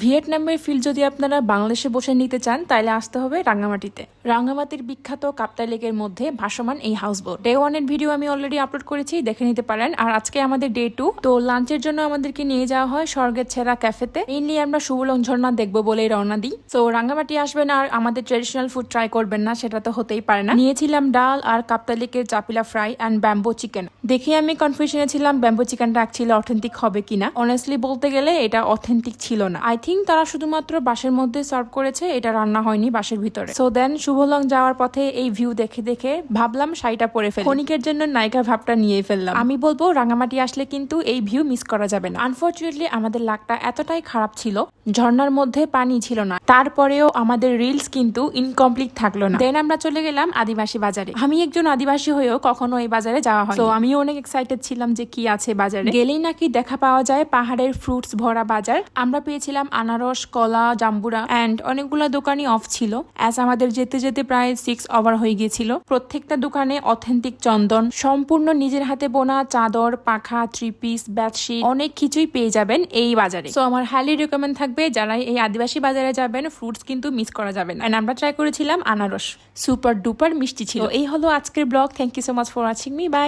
ভিয়েতনামের ফিল যদি আপনারা বাংলাদেশে বসে নিতে চান তাহলে আসতে হবে রাঙ্গামাটিতে। রাঙ্গামাটির বিখ্যাত কাপ্তাই লেকের মধ্যে ভাসমান এই হাউসবোট। ডে 1 এর ভিডিও আমি অলরেডি আপলোড করেছি, দেখে নিতে পারেন। আর আজকে আমাদের ডে 2। তো লাঞ্চের জন্য আমাদেরকে নিয়ে যাওয়া হয় স্বর্গের ছেঁড়া ক্যাফেতে। মেইনলি আমরা শুভলং ঝর্ণা দেখবো বলেই রওনা দিই। তো রাঙ্গামাটি আসবেন আর আমাদের ট্রেডিশনাল ফুড ট্রাই করবেন না, সেটা তো হতেই পারে না। নিয়েছিলাম ডাল আর কাপ্তাই লেকের চাপিলা ফ্রাই অ্যান্ড ব্যাম্বো চিকেন। দেখে আমি কনফিউশনে ছিলাম ব্যাম্বো চিকেনটা অ্যাকচুয়ালি অথেন্টিক হবে কিনা। অনেস্টলি বলতে গেলে এটা অথেন্টিক ছিল না। আই থিঙ্ক তারা শুধুমাত্র বাসের মধ্যে সার্ভ করেছে, এটা রান্না হয়নি বাসের ভিতরে। সো দেন শুভলং যাওয়ার পথে এই ভিউ দেখে দেখে ভাবলাম শাড়িটা পরে ফেলি। ক্ষণিকের জন্য নায়িকার ভাবটা নিয়ে ফেললাম। আমি বলবো রাঙামাটি আসলে কিন্তু এই ভিউ মিস করা যাবে না। আনফরচুনেটলি আমাদের লাকটা এতটাই খারাপ ছিল, ঝর্ণার মধ্যে পানি ছিল না, তারপরেও আমাদের রিলস কিন্তু ইনকমপ্লিট থাকলো না। দেন আমরা চলে গেলাম আদিবাসী বাজারে। আমি একজন আদিবাসী হয়েও কখনো এই বাজারে যাওয়া হয়, তো আমিও অনেক এক্সাইটেড ছিলাম যে কি আছে বাজারে। গেলেই নাকি দেখা পাওয়া যায় পাহাড়ের ফ্রুটস ভরা বাজার। আমরা পেয়েছিলাম আনারস, কলা, জাম্বুরা অ্যান্ড অনেকগুলো দোকানই অফ ছিল। অ্যাজ আমাদের যেতে যেতে প্রায় 6 ওভার হয়ে গিয়েছিল। প্রত্যেকটা দোকানে অথেন্টিক চন্দন, সম্পূর্ণ নিজের হাতে বোনা চাদর, পাখা, 3 পিস, বেডশিট, অনেক কিছুই পেয়ে যাবেন এই বাজারে। সো আমার হাইলি রিকমেন্ড থাকবে যারা এই আদিবাসী বাজারে যাবেন, ফ্রুটস কিন্তু মিস করা যাবে না। এন্ড আমরা ট্রাই করেছিলাম আনারস, সুপার ডুপার মিষ্টি ছিল। এই হলো আজকের blog. Thank you so much for watching me. By.